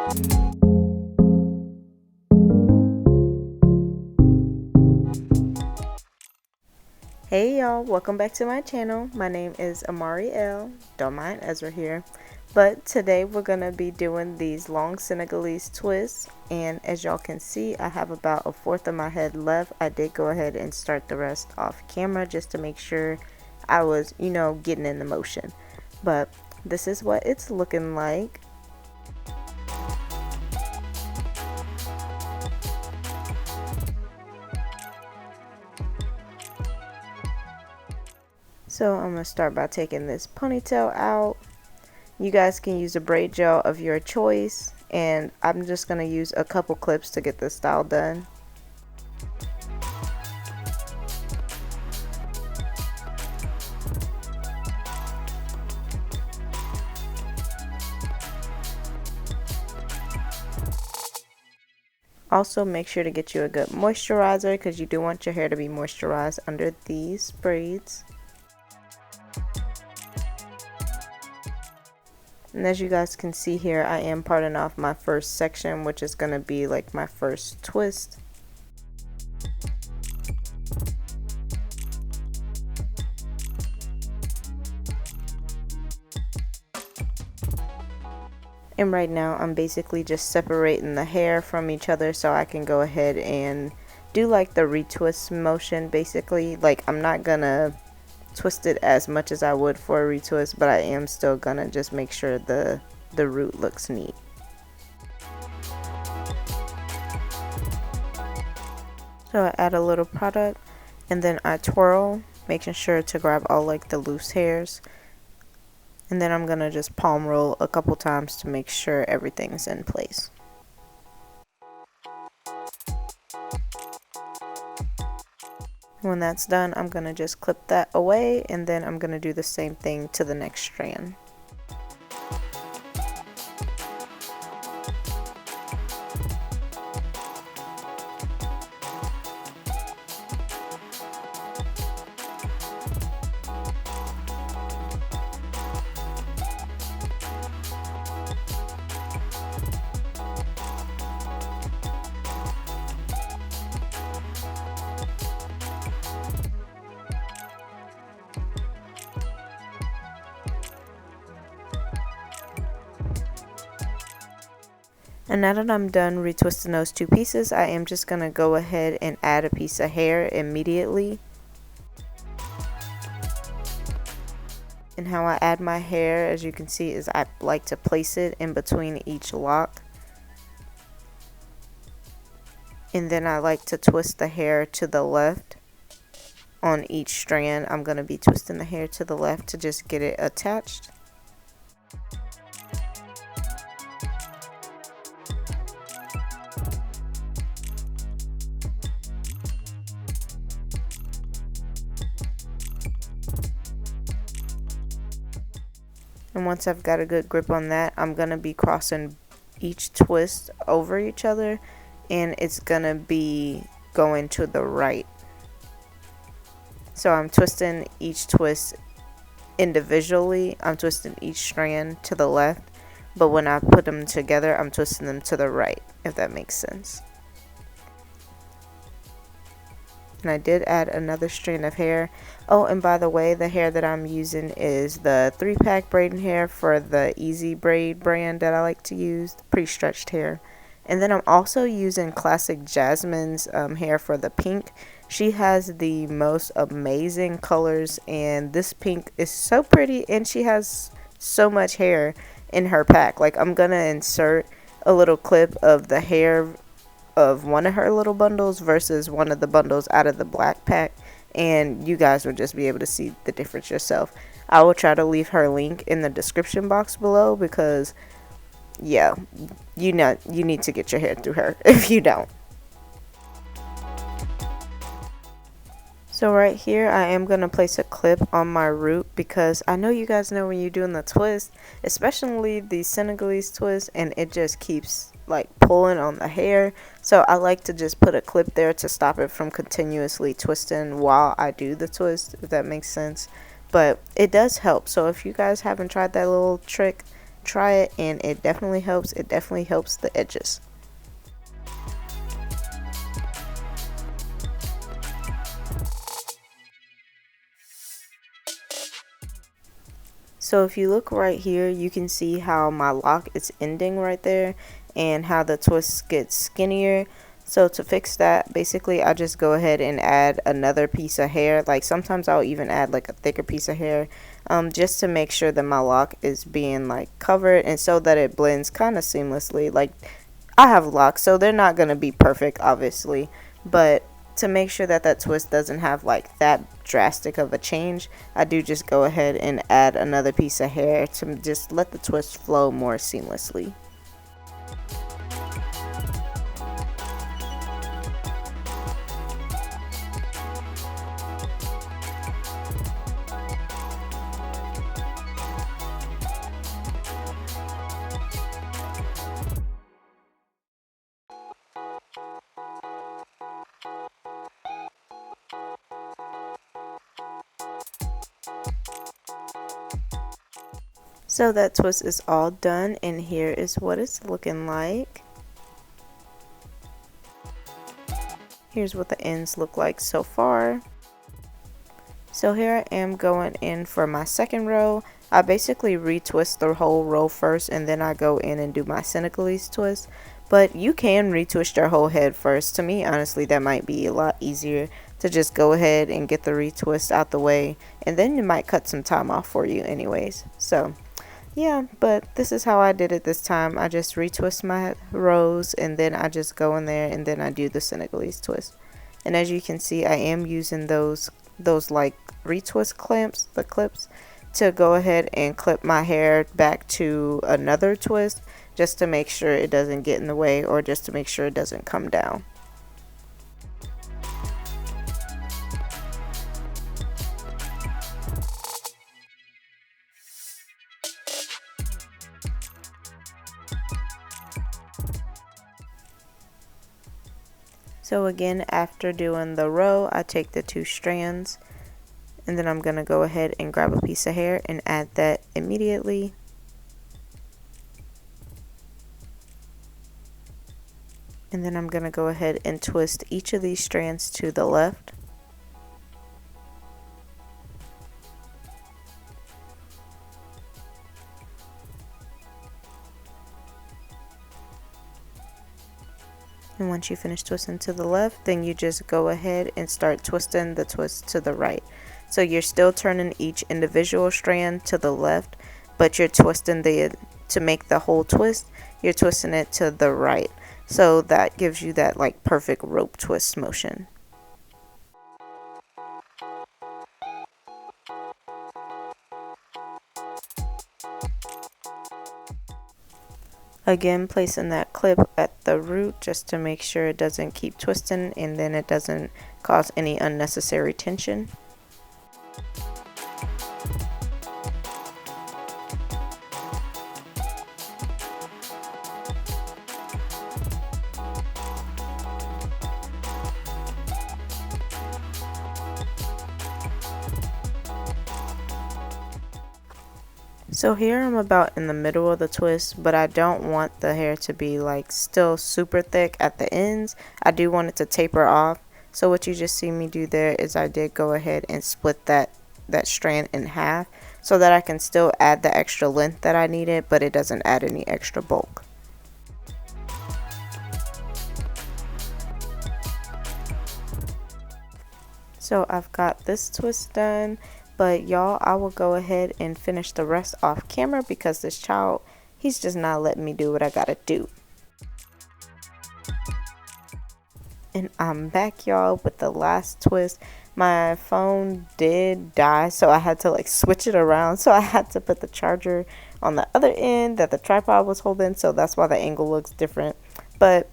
Hey y'all, welcome back to my channel. My name is Amarie L. Don't mind Ezra here. But today we're going to be doing these long Senegalese twists. And as y'all can see, I have about a fourth of my head left. I did go ahead and start the rest off camera just to make sure I was, getting in the motion. But this is what it's looking like. So I'm going to start by taking this ponytail out. You guys can use a braid gel of your choice, and I'm just going to use a couple clips to get this style done. Also, make sure to get you a good moisturizer because you do want your hair to be moisturized under these braids. And as you guys can see here, I am parting off my first section, which is going to be like my first twist. And right now I'm basically just separating the hair from each other so I can go ahead and do like the retwist motion. Basically, like, I'm not gonna twist it as much as I would for a retwist, but I am still gonna just make sure the root looks neat. So I add a little product and then I twirl, making sure to grab all like the loose hairs. And then I'm gonna just palm roll a couple times to make sure everything's in place. When that's done, I'm gonna just clip that away, and then I'm gonna do the same thing to the next strand. And now that I'm done retwisting those two pieces, I am just going to go ahead and add a piece of hair immediately. And how I add my hair, as you can see, is I like to place it in between each lock. And then I like to twist the hair to the left on each strand. I'm going to be twisting the hair to the left to just get it attached. And once I've got a good grip on that, I'm going to be crossing each twist over each other, and it's going to be going to the right. So I'm twisting each twist individually. I'm twisting each strand to the left, but when I put them together, I'm twisting them to the right, if that makes sense. And I did add another strand of hair. Oh, and by the way, the hair that I'm using is the 3-pack braiding hair for the Easy Braid brand that I like to use, pre-stretched hair. And then I'm also using Classic Jasmine's hair for the pink. She has the most amazing colors, and this pink is so pretty, and she has so much hair in her pack. Like, I'm gonna insert a little clip of the hair of one of her little bundles versus one of the bundles out of the black pack, and you guys will just be able to see the difference yourself. I will try to leave her link in the description box below because, yeah, you need to get your hair through her if you don't. So right here, I am going to place a clip on my root because I know you guys know when you're doing the twist, especially the Senegalese twist, and it just keeps like pulling on the hair. So I like to just put a clip there to stop it from continuously twisting while I do the twist, if that makes sense. But it does help. So if you guys haven't tried that little trick, try it, and it definitely helps. It definitely helps the edges. So if you look right here, you can see how my lock is ending right there and how the twist gets skinnier. So to fix that, basically I just go ahead and add another piece of hair. Like sometimes I'll even add like a thicker piece of hair, just to make sure that my lock is being like covered and so that it blends kind of seamlessly. Like I have locks, so they're not going to be perfect obviously, but to make sure that that twist doesn't have like that drastic of a change, I do just go ahead and add another piece of hair to just let the twist flow more seamlessly. So that twist is all done, and here is what it's looking like. Here's what the ends look like so far. So here I am going in for my second row. I basically retwist the whole row first, and then I go in and do my Senegalese twist. But you can retwist your whole head first. To me, honestly, that might be a lot easier to just go ahead and get the retwist out the way, and then it might cut some time off for you anyways. So yeah, but this is how I did it this time. I just retwist my rows, and then I just go in there and then I do the Senegalese twist. And as you can see, I am using those like retwist clamps, the clips, to go ahead and clip my hair back to another twist, just to make sure it doesn't get in the way, or just to make sure it doesn't come down. So again, after doing the row, I take the two strands, and then I'm going to go ahead and grab a piece of hair and add that immediately. And then I'm going to go ahead and twist each of these strands to the left. And once you finish twisting to the left, then you just go ahead and start twisting the twist to the right. So you're still turning each individual strand to the left, but you're twisting to make the whole twist, you're twisting it to the right. So that gives you that like perfect rope twist motion. Again, placing that clip at the root just to make sure it doesn't keep twisting, and then it doesn't cause any unnecessary tension. So here I'm about in the middle of the twist, but I don't want the hair to be like still super thick at the ends. I do want it to taper off. So what you just see me do there is I did go ahead and split that strand in half so that I can still add the extra length that I needed, but it doesn't add any extra bulk. So I've got this twist done. But y'all, I will go ahead and finish the rest off camera because this child, he's just not letting me do what I gotta do. And I'm back, y'all, with the last twist. My phone did die, so I had to like switch it around. So I had to put the charger on the other end that the tripod was holding, so that's why the angle looks different. But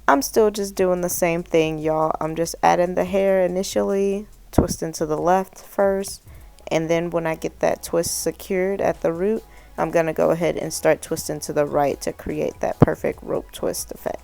I'm still just doing the same thing, y'all. I'm just adding the hair initially, twisting to the left first. And then when I get that twist secured at the root, I'm going to go ahead and start twisting to the right to create that perfect rope twist effect.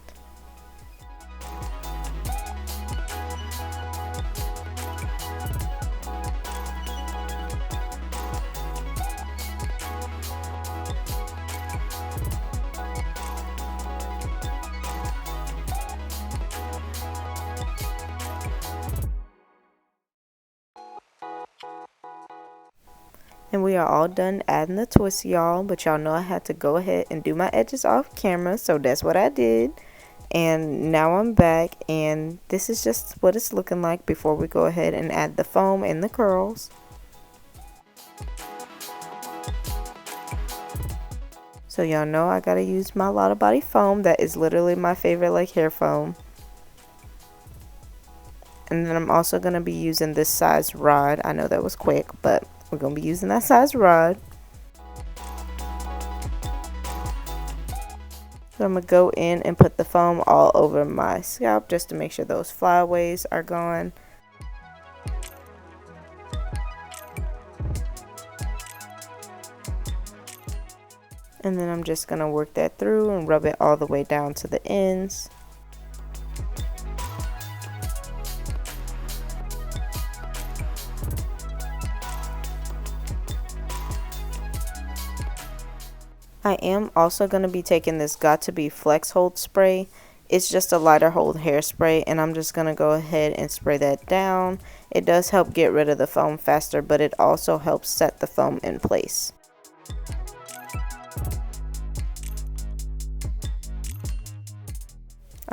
And we are all done adding the twist, y'all, but y'all know I had to go ahead and do my edges off camera, so that's what I did. And now I'm back, and this is just what it's looking like before we go ahead and add the foam and the curls. So y'all know I gotta use my Lotta Body foam. That is literally my favorite like hair foam. And then I'm also gonna be using this size rod. I know that was quick, but we're gonna be using that size rod. So I'm gonna go in and put the foam all over my scalp just to make sure those flyaways are gone. And then I'm just gonna work that through and rub it all the way down to the ends. I am also going to be taking this Got To Be Flex Hold spray. It's just a lighter hold hairspray, and I'm just going to go ahead and spray that down. It does help get rid of the foam faster, but it also helps set the foam in place.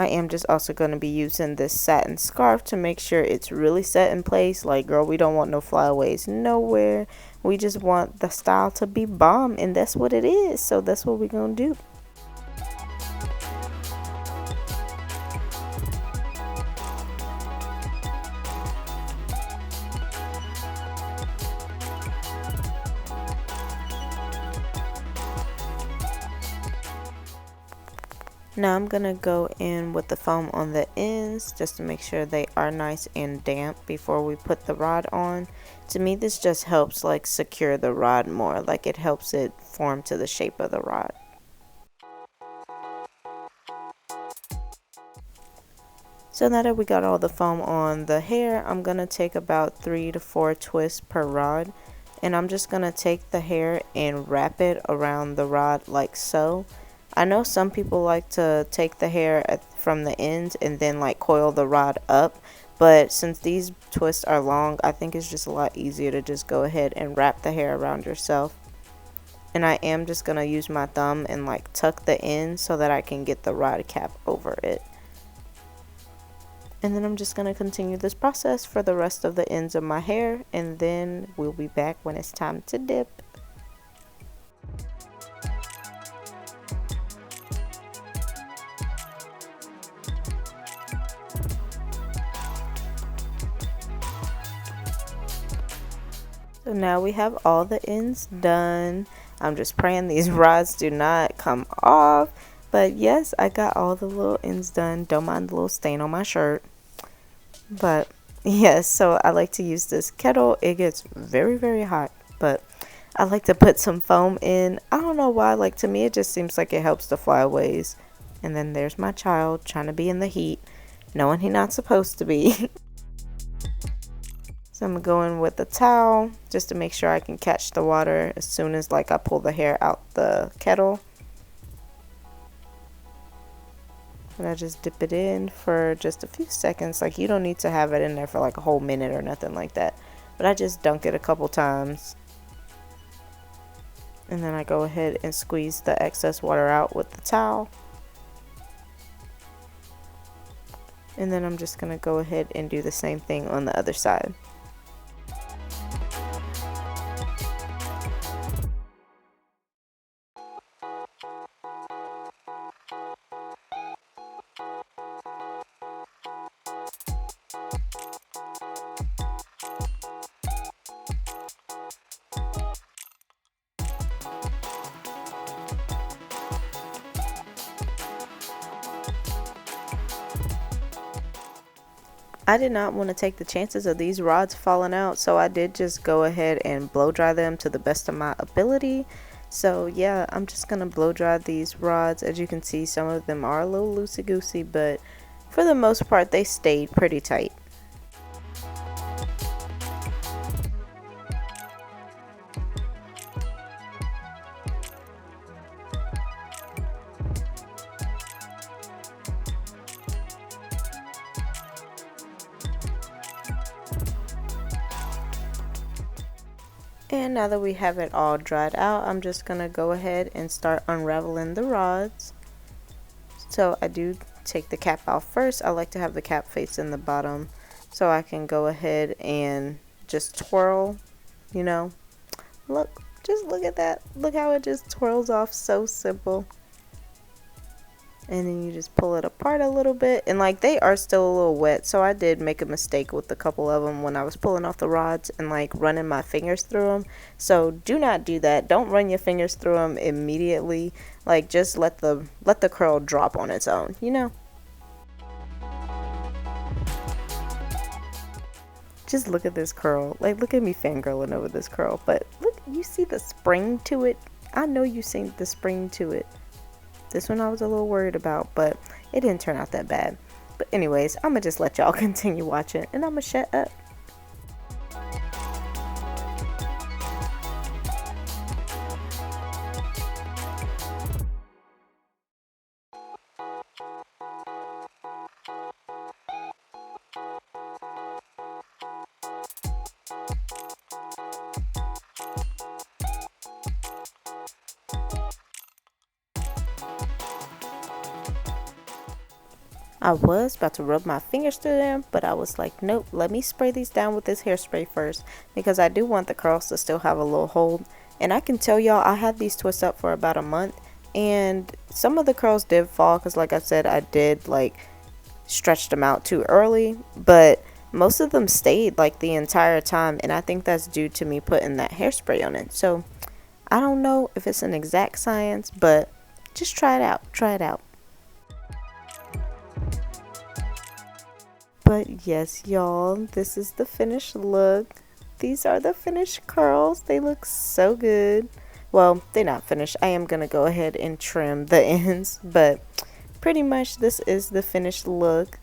I am just also going to be using this satin scarf to make sure it's really set in place. Like, girl, we don't want no flyaways nowhere. We just want the style to be bomb, and that's what it is. So that's what we're going to do. Now I'm going to go in with the foam on the ends just to make sure they are nice and damp before we put the rod on. To me, this just helps like secure the rod more, like it helps it form to the shape of the rod. So now that we got all the foam on the hair, I'm going to take about 3 to 4 twists per rod. And I'm just going to take the hair and wrap it around the rod like so. I know some people like to take the hair from the ends and then like coil the rod up, but since these twists are long, I think it's just a lot easier to just go ahead and wrap the hair around yourself. And I am just going to use my thumb and like tuck the end so that I can get the rod cap over it. And then I'm just going to continue this process for the rest of the ends of my hair, and then we'll be back when it's time to dip. So now we have all the ends done. I'm just praying these rods do not come off. But yes, I got all the little ends done. Don't mind the little stain on my shirt. But yes, so I like to use this kettle. It gets very, very hot. But I like to put some foam in. I don't know why. Like, to me, it just seems like it helps the flyaways. And then there's my child trying to be in the heat, knowing he's not supposed to be. So I'm going to go in with a towel just to make sure I can catch the water as soon as like I pull the hair out the kettle. And I just dip it in for just a few seconds. Like, you don't need to have it in there for like a whole minute or nothing like that. But I just dunk it a couple times. And then I go ahead and squeeze the excess water out with the towel. And then I'm just going to go ahead and do the same thing on the other side. I did not want to take the chances of these rods falling out, so I did just go ahead and blow dry them to the best of my ability. So yeah, I'm just going to blow dry these rods. As you can see, some of them are a little loosey-goosey, but for the most part, they stayed pretty tight. And now that we have it all dried out, I'm just gonna go ahead and start unraveling the rods. So I do take the cap off first. I like to have the cap facing the bottom so I can go ahead and just twirl, you know. Look, just look at that. Look how it just twirls off, so simple. And then you just pull it apart a little bit, and like they are still a little wet, so I did make a mistake with a couple of them when I was pulling off the rods and like running my fingers through them. So do not do that. Don't run your fingers through them immediately. Like just let the curl drop on its own, you know. Just look at this curl. Like, look at me fangirling over this curl. But look, you see the spring to it? I know you seen the spring to it. This one I was a little worried about, but it didn't turn out that bad. But anyways, I'm going to just let y'all continue watching, and I'm going to shut up. I was about to rub my fingers through them, but I was like, nope, let me spray these down with this hairspray first, because I do want the curls to still have a little hold. And I can tell y'all, I had these twists up for about a month, and some of the curls did fall, because like I said, I did like stretch them out too early, but most of them stayed like the entire time, and I think that's due to me putting that hairspray on it. So I don't know if it's an exact science, but just try it out. Try it out. But yes, y'all, this is the finished look. These are the finished curls. They look so good. Well, they're not finished. I am going to go ahead and trim the ends, but pretty much this is the finished look.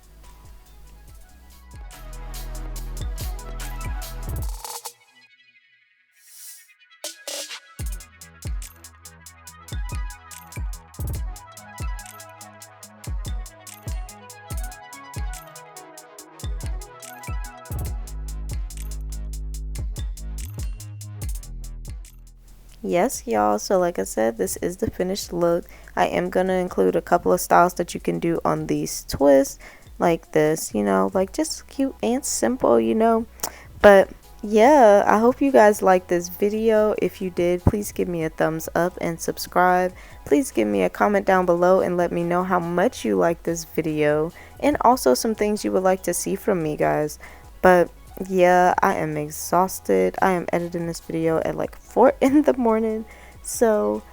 Yes, y'all, so like I said, this is the finished look. I am going to include a couple of styles that you can do on these twists, like this, you know, like just cute and simple, you know. But yeah, I hope you guys liked this video. If you did, please give me a thumbs up and subscribe. Please give me a comment down below and let me know how much you like this video, and also some things you would like to see from me, guys. But yeah, I am exhausted. I am editing this video at like 4 in the morning. So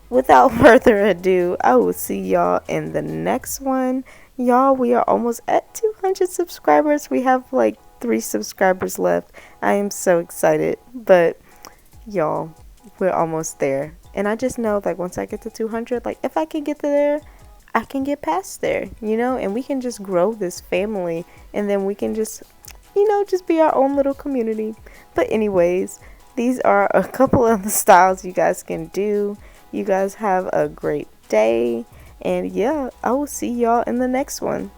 without further ado, I will see y'all in the next one. Y'all, we are almost at 200 subscribers. We have like 3 subscribers left. I am so excited. But y'all, we're almost there. And I just know like once I get to 200, like if I can get to there, I can get past there, you know, and we can just grow this family, and then we can just, you know, just be our own little community. But anyways, these are a couple of the styles you guys can do. You guys have a great day, and yeah, I will see y'all in the next one.